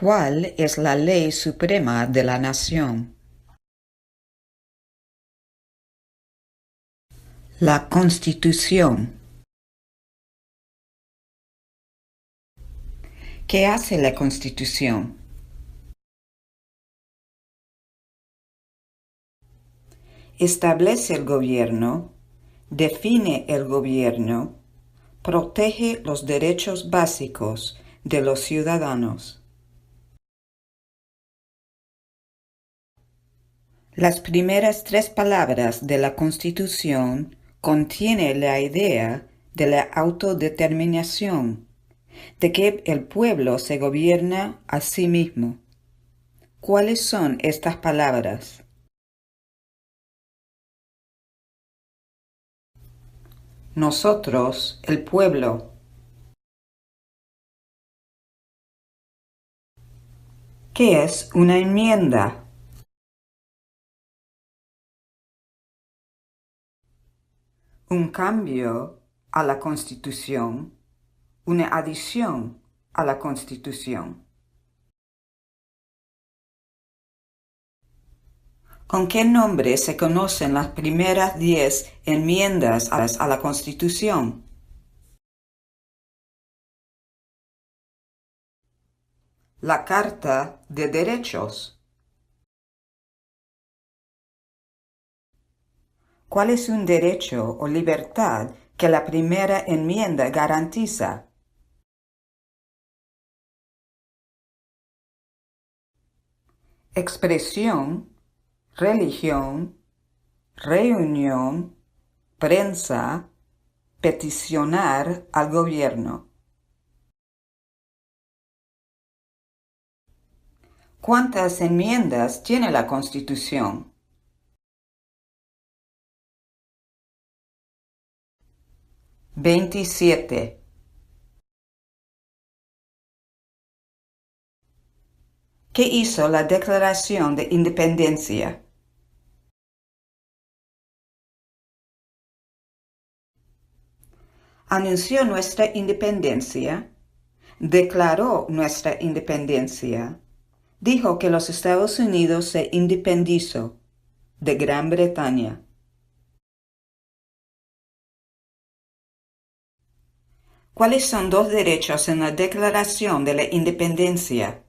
¿Cuál es la ley suprema de la nación? La Constitución. ¿Qué hace la Constitución? Establece el gobierno, define el gobierno, protege los derechos básicos de los ciudadanos. Las primeras 3 palabras de la Constitución contienen la idea de la autodeterminación, de que el pueblo se gobierna a sí mismo. ¿Cuáles son estas palabras? Nosotros, el pueblo. ¿Qué es una enmienda? Un cambio a la Constitución, una adición a la Constitución. ¿Con qué nombre se conocen las primeras 10 enmiendas a la Constitución? La Carta de Derechos. ¿Cuál es un derecho o libertad que la primera enmienda garantiza? Expresión, religión, reunión, prensa, peticionar al gobierno. ¿Cuántas enmiendas tiene la Constitución? 27. ¿Qué hizo la Declaración de Independencia? Anunció nuestra independencia, declaró nuestra independencia, dijo que los Estados Unidos se independizó de Gran Bretaña. ¿Cuáles son 2 derechos en la Declaración de la Independencia?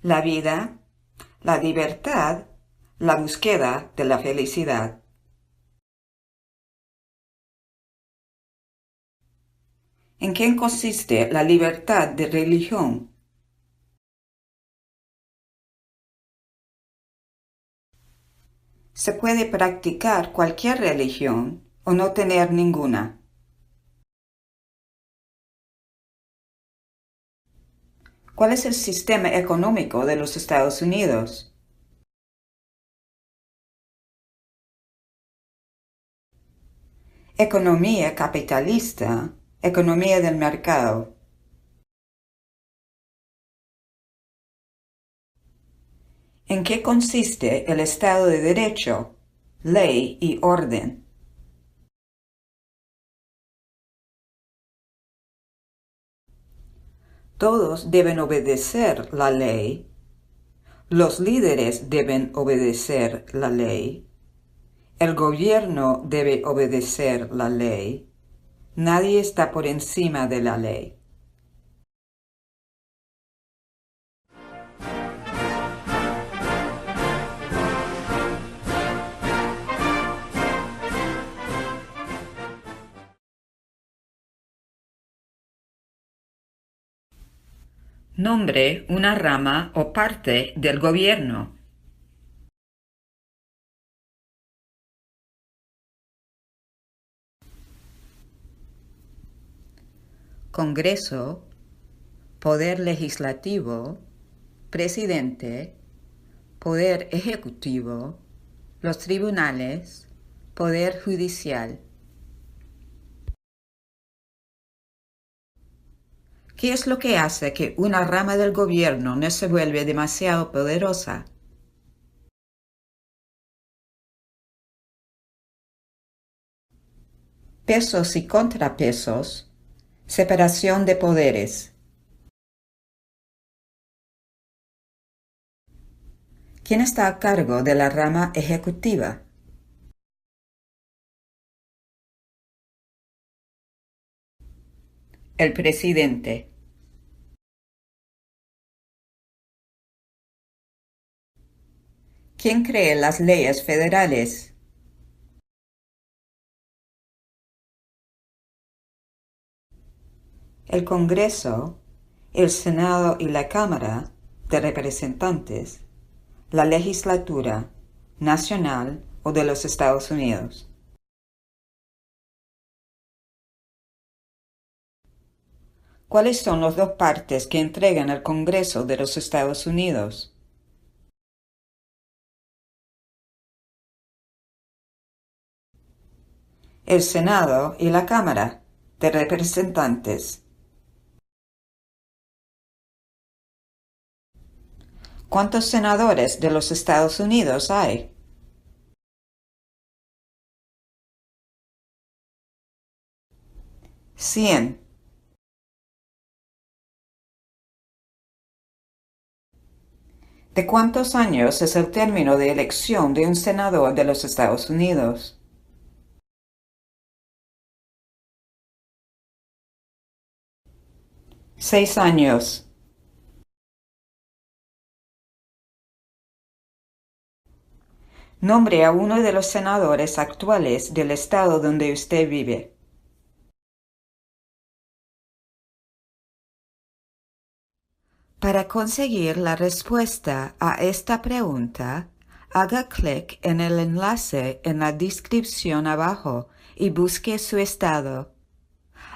La vida, la libertad, la búsqueda de la felicidad. ¿En qué consiste la libertad de religión? Se puede practicar cualquier religión o no tener ninguna. ¿Cuál es el sistema económico de los Estados Unidos? Economía capitalista, economía del mercado. ¿En qué consiste el Estado de Derecho, ley y orden? Todos deben obedecer la ley. Los líderes deben obedecer la ley. El gobierno debe obedecer la ley. Nadie está por encima de la ley. Nombre una rama o parte del gobierno. Congreso, Poder Legislativo, Presidente, Poder Ejecutivo, los tribunales, Poder Judicial. ¿Qué es lo que hace que una rama del gobierno no se vuelva demasiado poderosa? pesos y contrapesos, separación de poderes. ¿Quién está a cargo de la rama ejecutiva? El presidente. ¿Quién cree las leyes federales? El Congreso, el Senado y la Cámara de Representantes, la legislatura nacional o de los Estados Unidos. ¿Cuáles son las dos partes que entregan al Congreso de los Estados Unidos? El Senado y la Cámara de Representantes. ¿Cuántos senadores de los Estados Unidos hay? 100. ¿De cuántos años es el término de elección de un senador de los Estados Unidos? Seis años. Nombre a uno de los senadores actuales del estado donde usted vive. Para conseguir la respuesta a esta pregunta, haga clic en el enlace en la descripción abajo y busque su estado.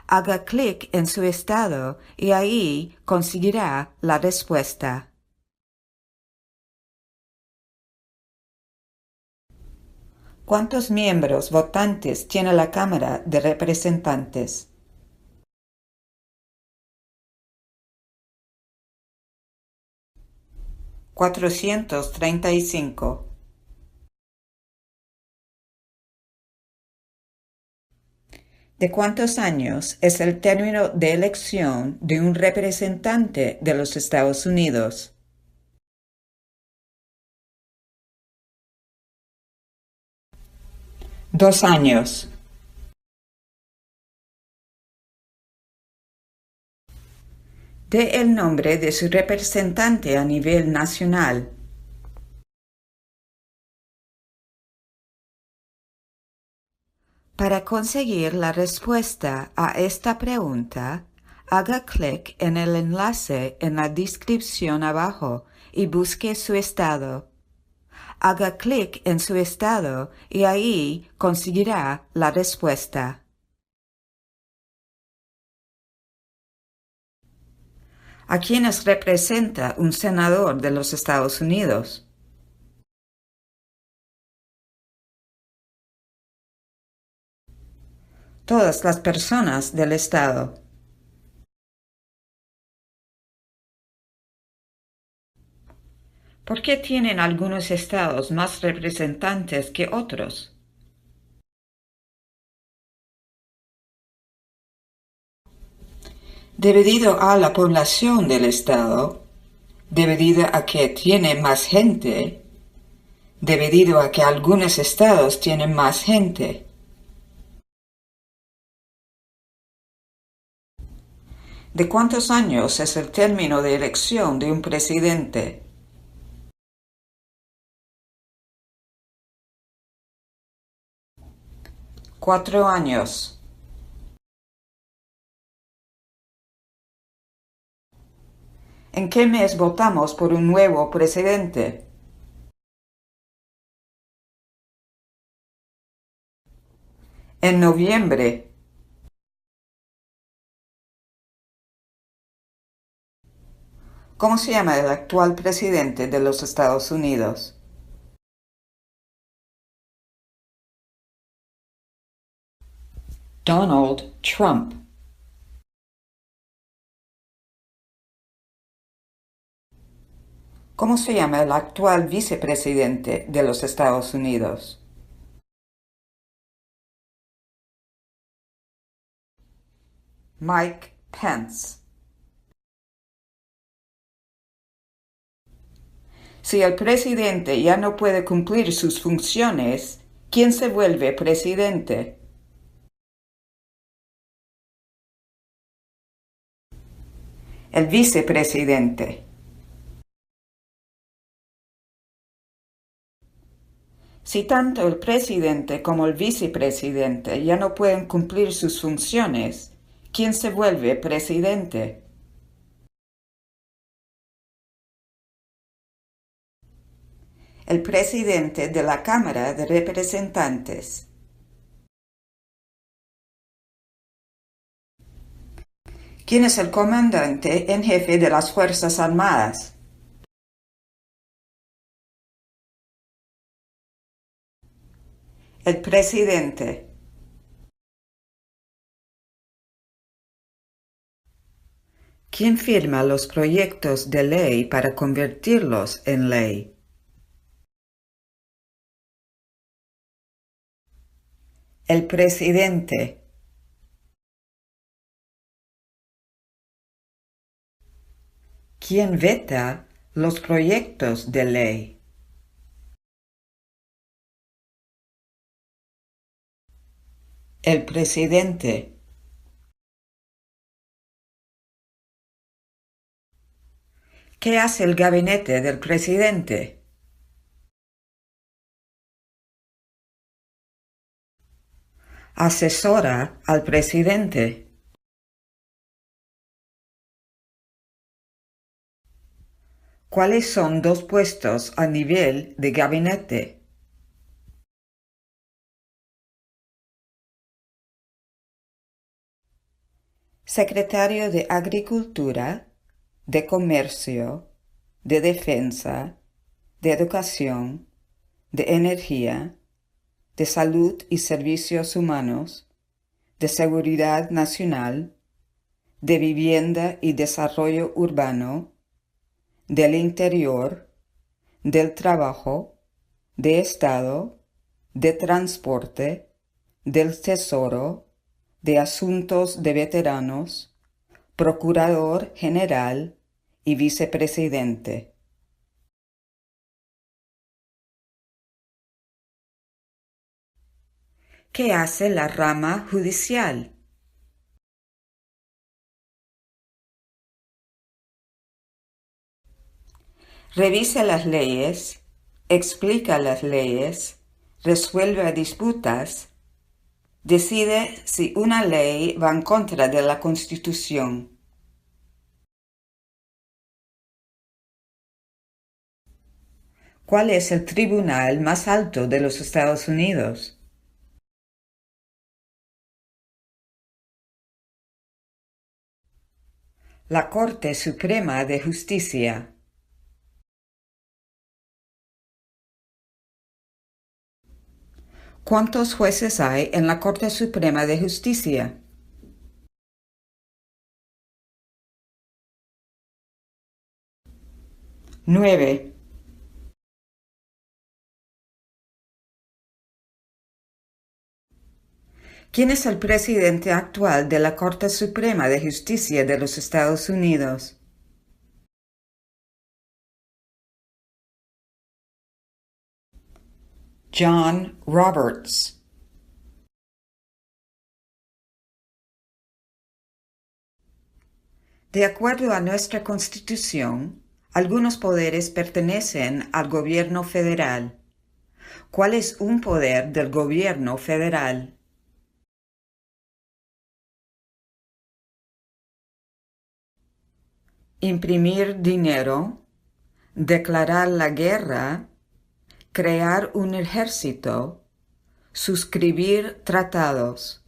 Haga clic en su estado y ahí conseguirá la respuesta. ¿Cuántos miembros votantes tiene la Cámara de Representantes? 435. ¿De cuántos años es el término de elección de un representante de los Estados Unidos? 2 años. Dé el nombre de su representante a nivel nacional. Para conseguir la respuesta a esta pregunta, haga clic en el enlace en la descripción abajo y busque su estado. Haga clic en su estado y ahí conseguirá la respuesta. ¿A quiénes representa un senador de los Estados Unidos? Todas las personas del estado. ¿Por qué tienen algunos estados más representantes que otros? Debido a la población del estado, debido a que tiene más gente, debido a que algunos estados tienen más gente. ¿De cuántos años es el término de elección de un presidente? 4 años. ¿En qué mes votamos por un nuevo presidente? En noviembre. ¿Cómo se llama el actual presidente de los Estados Unidos? Donald Trump. ¿Cómo se llama el actual vicepresidente de los Estados Unidos? Mike Pence. Si el presidente ya no puede cumplir sus funciones, ¿quién se vuelve presidente? El vicepresidente. Si tanto el presidente como el vicepresidente ya no pueden cumplir sus funciones, ¿quién se vuelve presidente? El presidente de la Cámara de Representantes. ¿Quién es el comandante en jefe de las Fuerzas Armadas? El presidente. ¿Quién firma los proyectos de ley para convertirlos en ley? El presidente. ¿Quién veta los proyectos de ley? El presidente. ¿Qué hace el gabinete del presidente? Asesora al presidente. ¿Cuáles son dos puestos a nivel de gabinete? Secretario de Agricultura, de Comercio, de Defensa, de Educación, de Energía, de Salud y Servicios Humanos, de Seguridad Nacional, de Vivienda y Desarrollo Urbano, del Interior, del Trabajo, de Estado, de Transporte, del Tesoro, de Asuntos de Veteranos, Procurador General y Vicepresidente. ¿Qué hace la rama judicial? Revisa las leyes, explica las leyes, resuelve disputas, decide si una ley va en contra de la Constitución. ¿Cuál es el tribunal más alto de los Estados Unidos? La Corte Suprema de Justicia. ¿Cuántos jueces hay en la Corte Suprema de Justicia? 9. ¿Quién es el presidente actual de la Corte Suprema de Justicia de los Estados Unidos? John Roberts. De acuerdo a nuestra Constitución, algunos poderes pertenecen al gobierno federal. ¿Cuál es un poder del gobierno federal? Imprimir dinero, declarar la guerra, crear un ejército, suscribir tratados.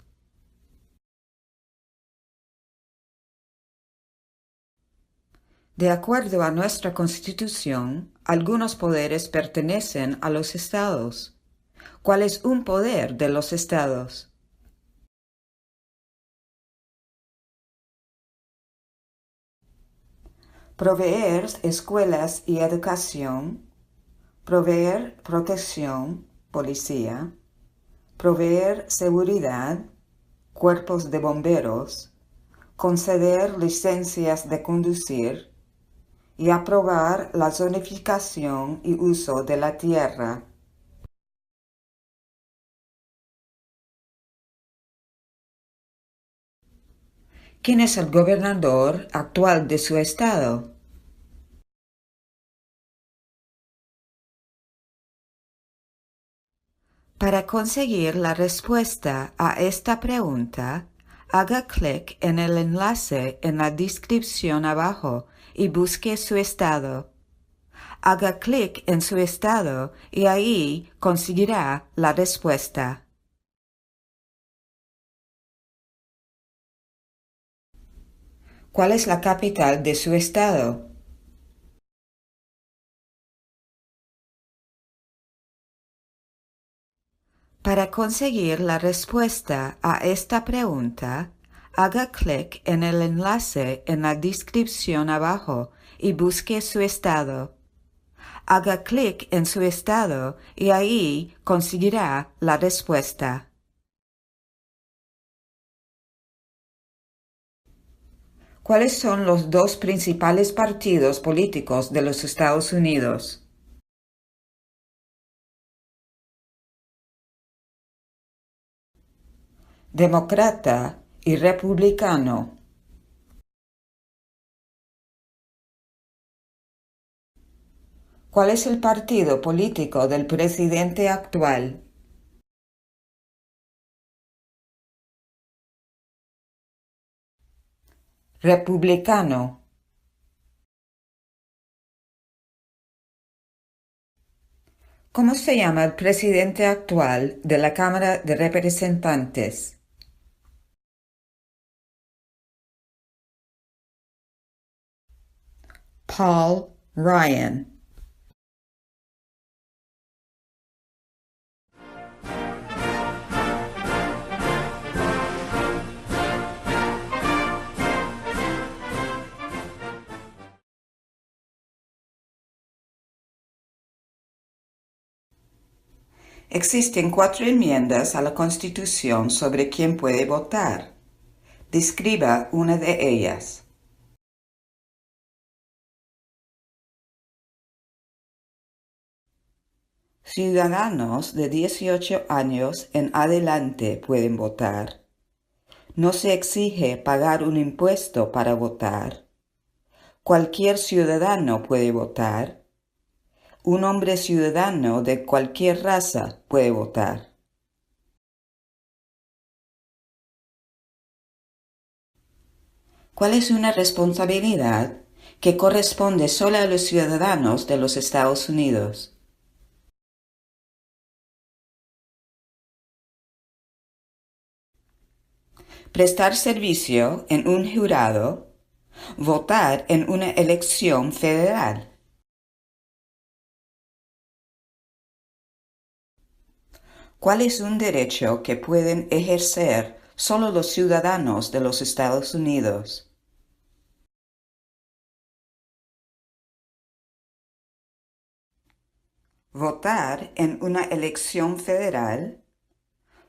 De acuerdo a nuestra Constitución, algunos poderes pertenecen a los estados. ¿Cuál es un poder de los estados? Proveer escuelas y educación, proveer protección, policía, proveer seguridad, cuerpos de bomberos, conceder licencias de conducir y aprobar la zonificación y uso de la tierra. ¿Quién es el gobernador actual de su estado? Para conseguir la respuesta a esta pregunta, haga clic en el enlace en la descripción abajo y busque su estado. Haga clic en su estado y ahí conseguirá la respuesta. ¿Cuál es la capital de su estado? Para conseguir la respuesta a esta pregunta, haga clic en el enlace en la descripción abajo y busque su estado. Haga clic en su estado y ahí conseguirá la respuesta. ¿Cuáles son los dos principales partidos políticos de los Estados Unidos? Demócrata y republicano. ¿Cuál es el partido político del presidente actual? Republicano. ¿Cómo se llama el presidente actual de la Cámara de Representantes? Paul Ryan. Existen 4 enmiendas a la Constitución sobre quién puede votar. Describa una de ellas. Ciudadanos de 18 años en adelante pueden votar. No se exige pagar un impuesto para votar. Cualquier ciudadano puede votar. Un hombre ciudadano de cualquier raza puede votar. ¿Cuál es una responsabilidad que corresponde solo a los ciudadanos de los Estados Unidos? Prestar servicio en un jurado, votar en una elección federal. ¿Cuál es un derecho que pueden ejercer solo los ciudadanos de los Estados Unidos? Votar en una elección federal,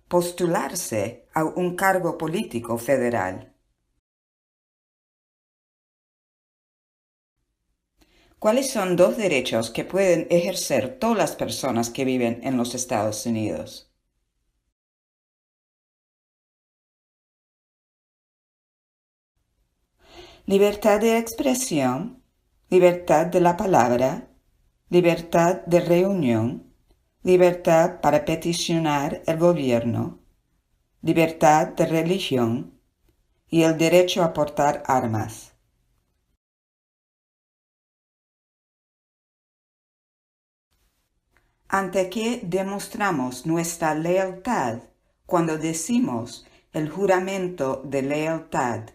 postularse a un cargo político federal. ¿Cuáles son 2 derechos que pueden ejercer todas las personas que viven en los Estados Unidos? Libertad de expresión, libertad de la palabra, libertad de reunión, libertad para peticionar el gobierno, libertad de religión y el derecho a portar armas. ¿Ante qué demostramos nuestra lealtad cuando decimos el juramento de lealtad,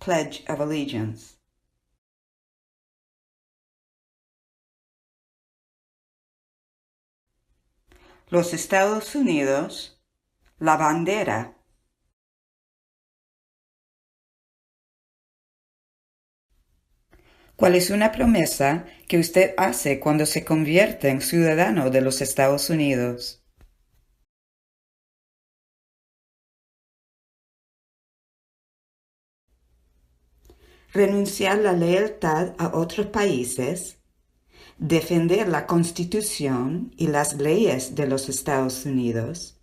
Pledge of Allegiance? Los Estados Unidos, la bandera. ¿Cuál es una promesa que usted hace cuando se convierte en ciudadano de los Estados Unidos? renunciar la lealtad a otros países, defender la Constitución y las leyes de los Estados Unidos,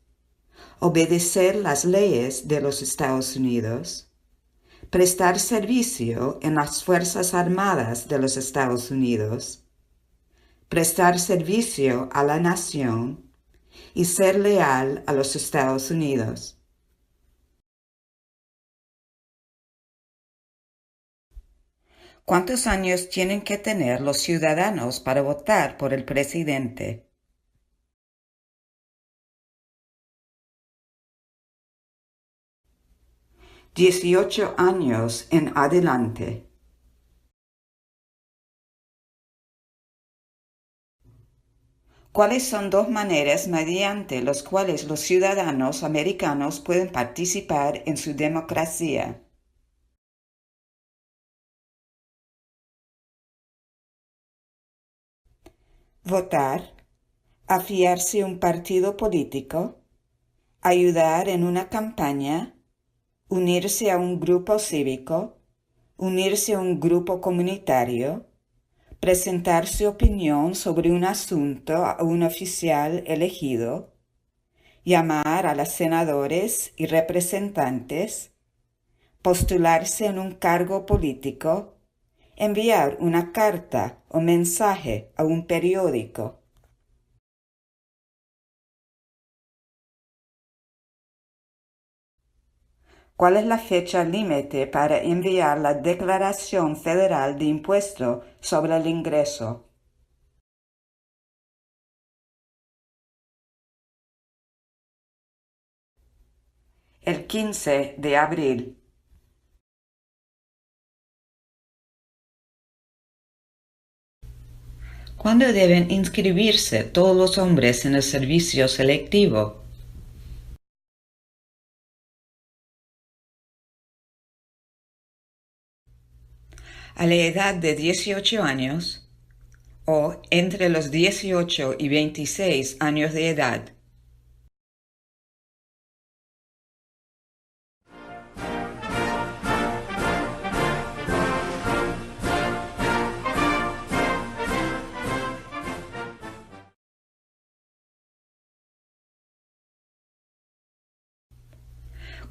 obedecer las leyes de los Estados Unidos, prestar servicio en las Fuerzas Armadas de los Estados Unidos, prestar servicio a la nación y ser leal a los Estados Unidos. ¿Cuántos años tienen que tener los ciudadanos para votar por el presidente? 18 años en adelante. ¿Cuáles son dos maneras mediante las cuales los ciudadanos americanos pueden participar en su democracia? Votar, afiliarse a un partido político, ayudar en una campaña, unirse a un grupo cívico, unirse a un grupo comunitario, presentar su opinión sobre un asunto a un oficial elegido, llamar a los senadores y representantes, postularse en un cargo político, enviar una carta o mensaje a un periódico. ¿Cuál es la fecha límite para enviar la Declaración Federal de Impuesto sobre el Ingreso? El 15 de abril. ¿Cuándo deben inscribirse todos los hombres en el servicio selectivo? A la edad de 18 años o entre los 18 y 26 años de edad.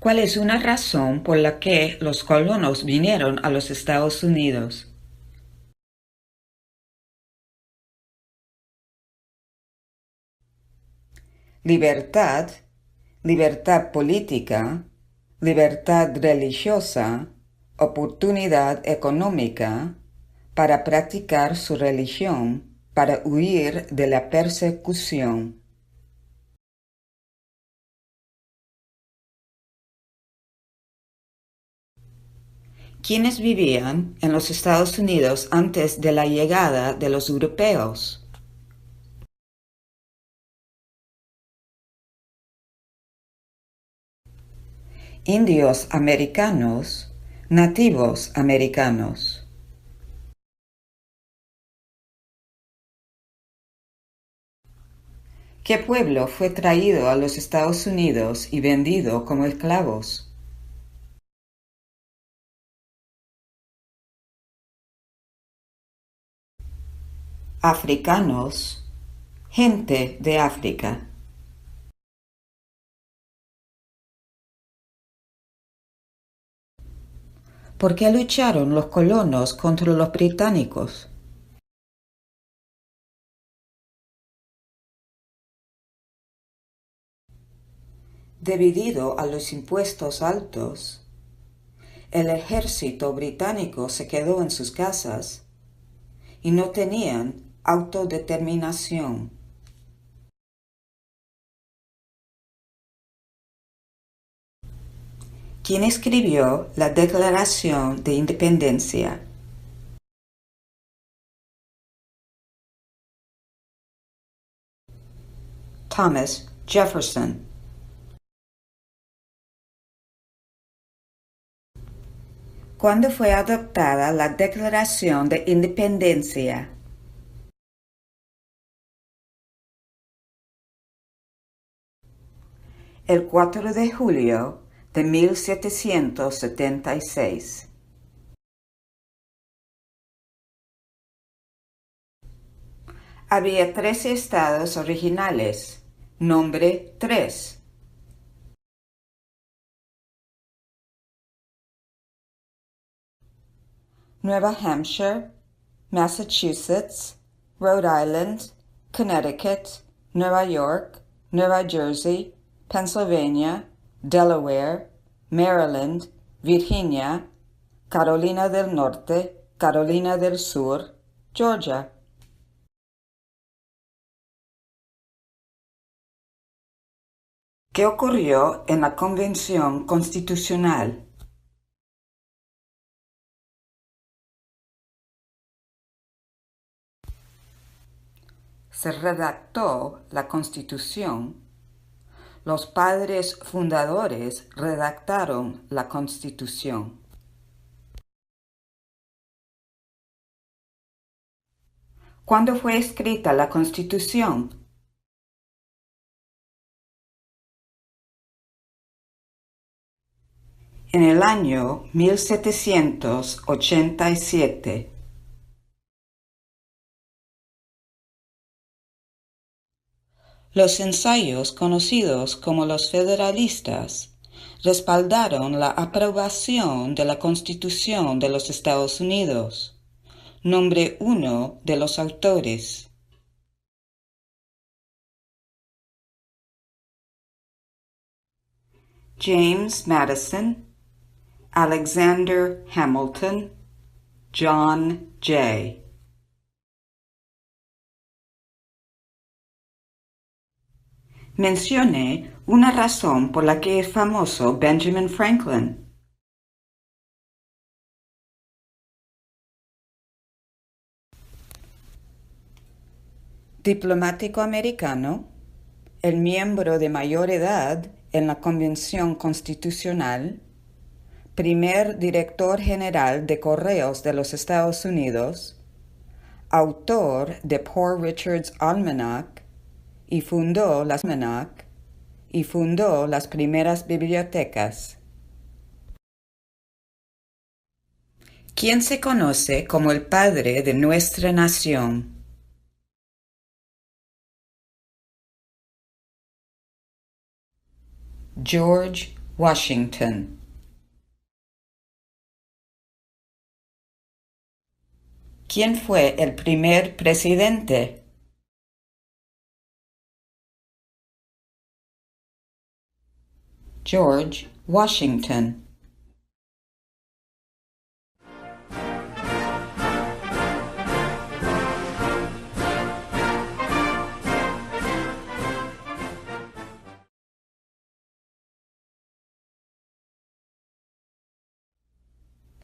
¿Cuál es una razón por la que los colonos vinieron a los Estados Unidos? Libertad, libertad política, libertad religiosa, oportunidad económica, para practicar su religión, para huir de la persecución. ¿Quiénes vivían en los Estados Unidos antes de la llegada de los europeos? Indios americanos, nativos americanos. ¿Qué pueblo fue traído a los Estados Unidos y vendido como esclavos? Africanos, gente de África. ¿Por qué lucharon los colonos contra los británicos? Debido a los impuestos altos, el ejército británico se quedó en sus casas y no tenían autodeterminación. ¿Quién escribió la Declaración de Independencia? Thomas Jefferson. ¿Cuándo fue adoptada la Declaración de Independencia? El 4 de julio de 1776. Había 13 estados originales. Nombre 3. Nueva Hampshire, Massachusetts, Rhode Island, Connecticut, Nueva York, Nueva Jersey, Pennsylvania, Delaware, Maryland, Virginia, Carolina del Norte, Carolina del Sur, Georgia. ¿Qué ocurrió en la Convención Constitucional? Se redactó la Constitución. Los padres fundadores redactaron la Constitución. ¿Cuándo fue escrita la Constitución? En el año 1787. Los ensayos conocidos como los federalistas respaldaron la aprobación de la Constitución de los Estados Unidos. Nombre 1 de los autores. James Madison, Alexander Hamilton, John Jay. Mencione una razón por la que es famoso Benjamin Franklin. Diplomático americano, el miembro de mayor edad en la Convención Constitucional, primer director general de Correos de los Estados Unidos, autor de Poor Richard's Almanac y fundó las primeras bibliotecas. ¿Quién se conoce como el padre de nuestra nación? George Washington. ¿Quién fue el primer presidente? George Washington.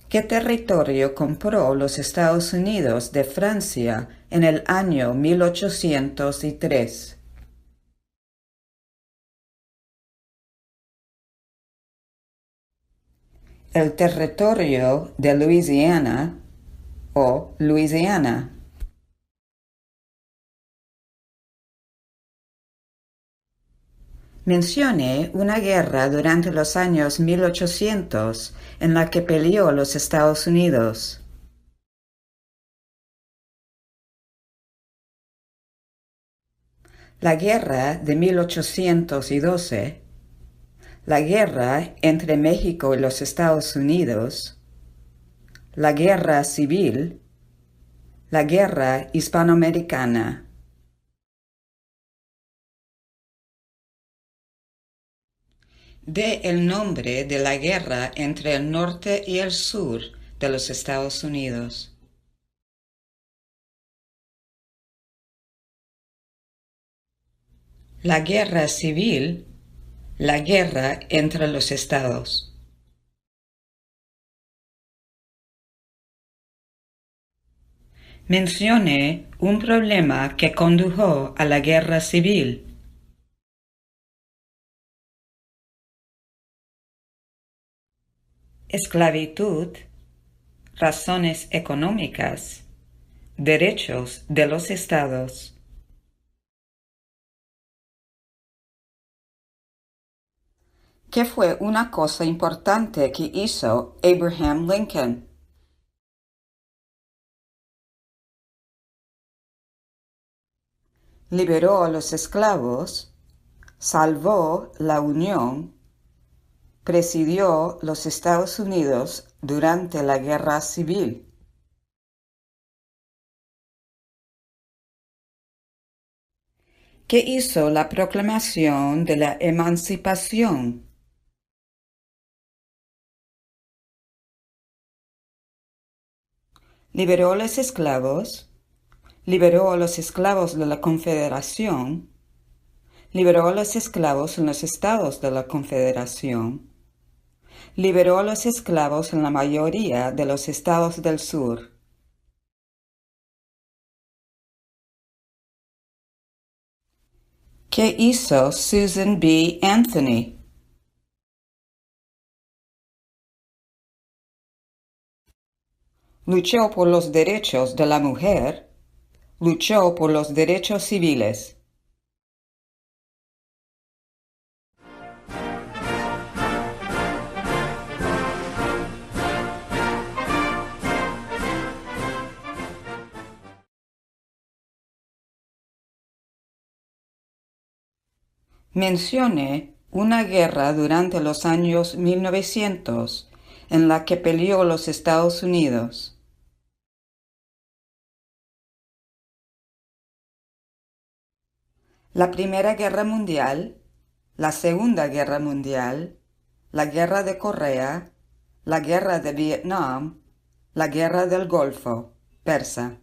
¿Qué territorio compró los Estados Unidos de Francia en el año 1803? El territorio de Luisiana o Luisiana. Mencione una guerra durante los años 1800 en la que peleó los Estados Unidos. La guerra de 1812, la guerra entre México y los Estados Unidos, la guerra civil, la guerra hispanoamericana. Dé el nombre de la guerra entre el norte y el sur de los Estados Unidos. La guerra civil, la guerra entre los estados. Mencione un problema que condujo a la guerra civil. Esclavitud, razones económicas, derechos de los estados. ¿Qué fue una cosa importante que hizo Abraham Lincoln? liberó a los esclavos, salvó la Unión, presidió los Estados Unidos durante la Guerra Civil. ¿Qué hizo la proclamación de la emancipación? Liberó a los esclavos, liberó a los esclavos de la Confederación, liberó a los esclavos en los estados de la Confederación, liberó a los esclavos en la mayoría de los estados del sur. ¿Qué hizo Susan B. Anthony? Luchó por los derechos de la mujer, luchó por los derechos civiles. Mencione una guerra durante los años 1900 en la que peleó los Estados Unidos. La Primera Guerra Mundial, la Segunda Guerra Mundial, la Guerra de Corea, la Guerra de Vietnam, la Guerra del Golfo Persa.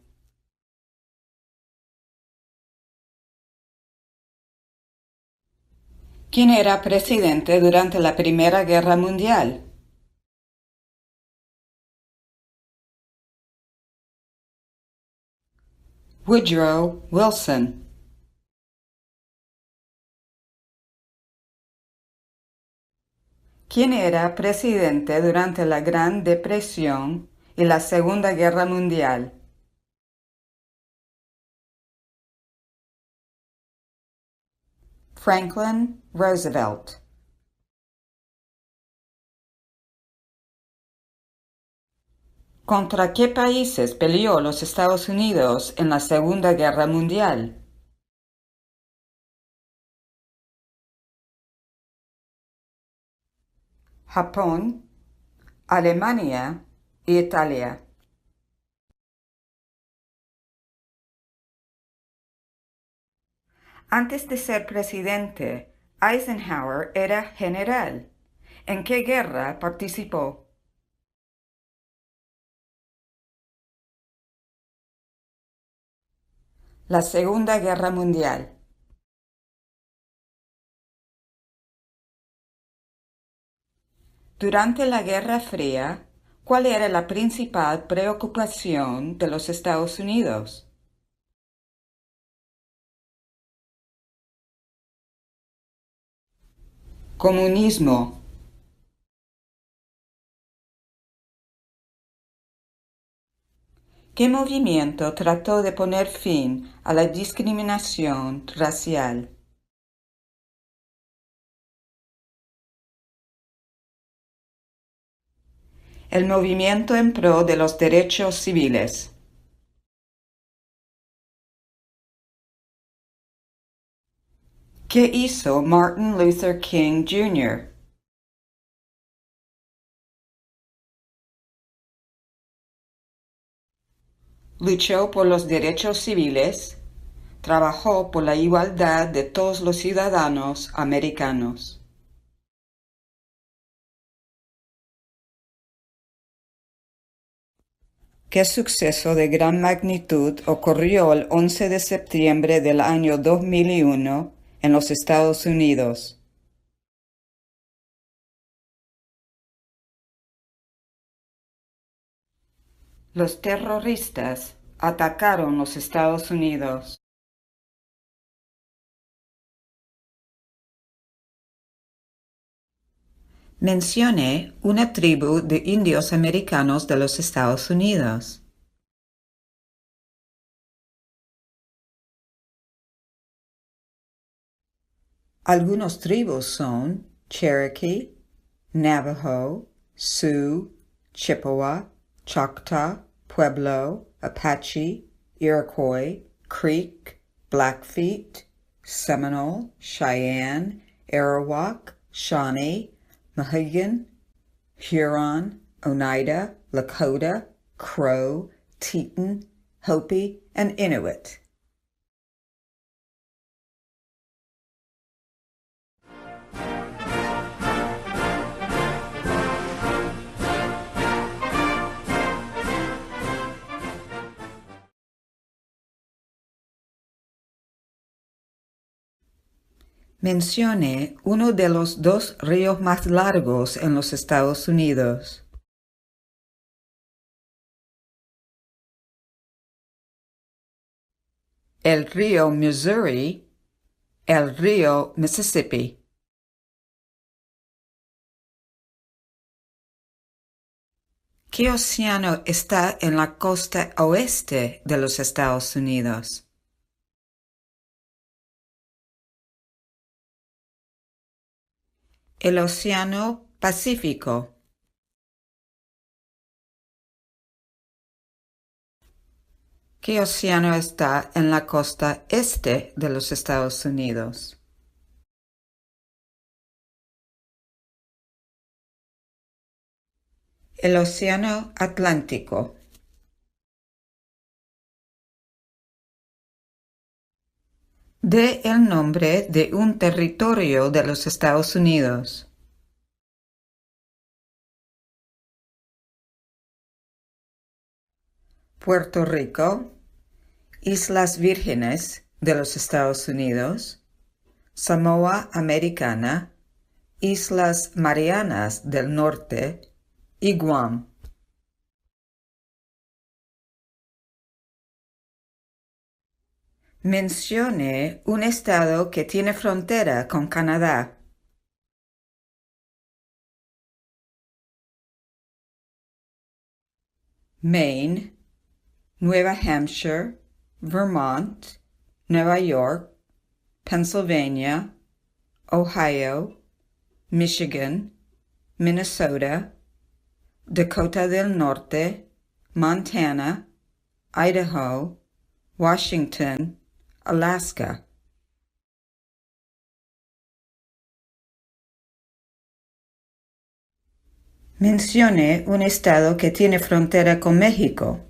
¿Quién era presidente durante la Primera Guerra Mundial? Woodrow Wilson. ¿Quién era presidente durante la Gran Depresión y la Segunda Guerra Mundial? Franklin Roosevelt. ¿Contra qué países peleó los Estados Unidos en la Segunda Guerra Mundial? Japón, Alemania y Italia. Antes de ser presidente, Eisenhower era general. ¿En qué guerra participó? La Segunda Guerra Mundial. Durante la Guerra Fría, ¿cuál era la principal preocupación de los Estados Unidos? Comunismo. ¿Qué movimiento trató de poner fin a la discriminación racial? El movimiento en pro de los derechos civiles. ¿Qué hizo Martin Luther King Jr.? Luchó por los derechos civiles, trabajó por la igualdad de todos los ciudadanos americanos. ¿Qué suceso de gran magnitud ocurrió el 11 de septiembre del año 2001 en los Estados Unidos? Los terroristas atacaron los Estados Unidos. Mencione una tribu de indios americanos de los Estados Unidos. Algunos tribus son Cherokee, Navajo, Sioux, Chippewa, Choctaw, Pueblo, Apache, Iroquois, Creek, Blackfeet, Seminole, Cheyenne, Arawak, Shawnee, Mohegan, Huron, Oneida, Lakota, Crow, Teton, Hopi, and Inuit. Mencione uno de los dos ríos más largos en los Estados Unidos. El río Missouri, el río Mississippi. ¿Qué océano está en la costa oeste de los Estados Unidos? El Océano Pacífico. ¿Qué océano está en la costa este de los Estados Unidos? El Océano Atlántico. Dé el nombre de un territorio de los Estados Unidos. Puerto Rico, Islas Vírgenes de los Estados Unidos, Samoa Americana, Islas Marianas del Norte y Guam. Mencione un estado que tiene frontera con Canadá. Maine, Nueva Hampshire, Vermont, Nueva York, Pennsylvania, Ohio, Michigan, Minnesota, Dakota del Norte, Montana, Idaho, Washington, Alaska. Mencione un estado que tiene frontera con México.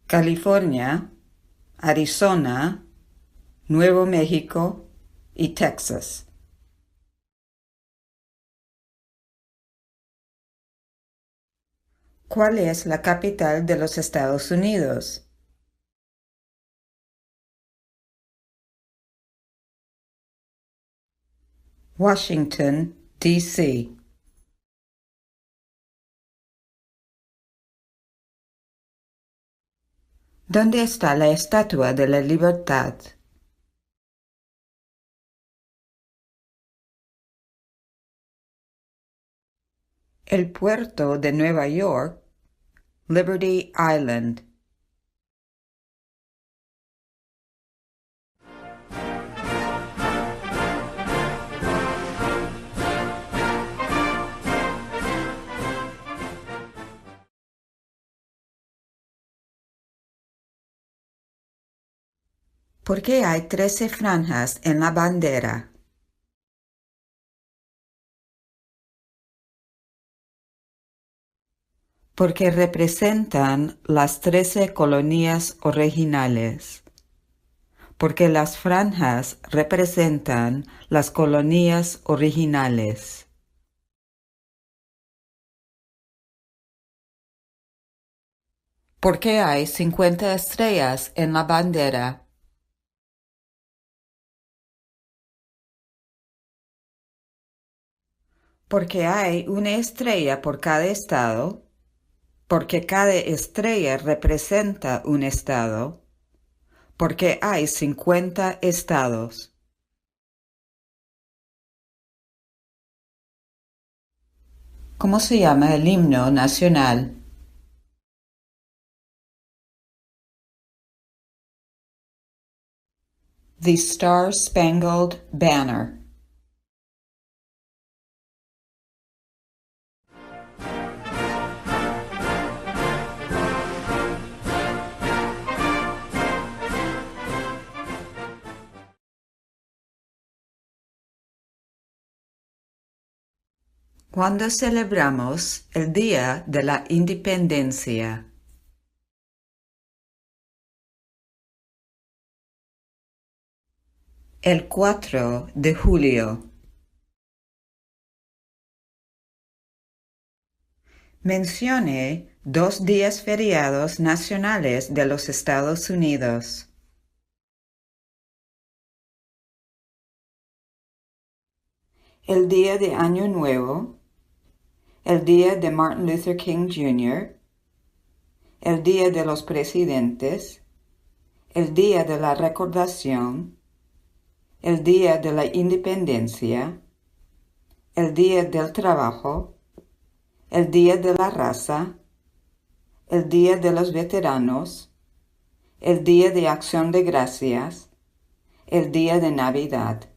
California, Arizona, Nuevo México y Texas. ¿Cuál es la capital de los Estados Unidos? Washington, D.C. ¿Dónde está la Estatua de la Libertad? El puerto de Nueva York, Liberty Island. ¿Por qué hay 13 franjas en la bandera? Porque representan las 13 colonias originales. Porque las franjas representan las colonias originales. ¿Por qué hay 50 estrellas en la bandera? Porque hay una estrella por cada estado, porque cada estrella representa un estado, porque hay 50 estados. ¿Cómo se llama el himno nacional? The Star-Spangled Banner. Cuando celebramos el Día de la Independencia. El 4 de julio. Mencione 2 días feriados nacionales de los Estados Unidos. El Día de Año Nuevo, el Día de Martin Luther King Jr., el Día de los Presidentes, el Día de la Recordación, el Día de la Independencia, el Día del Trabajo, el Día de la Raza, el Día de los Veteranos, el Día de Acción de Gracias, el Día de Navidad.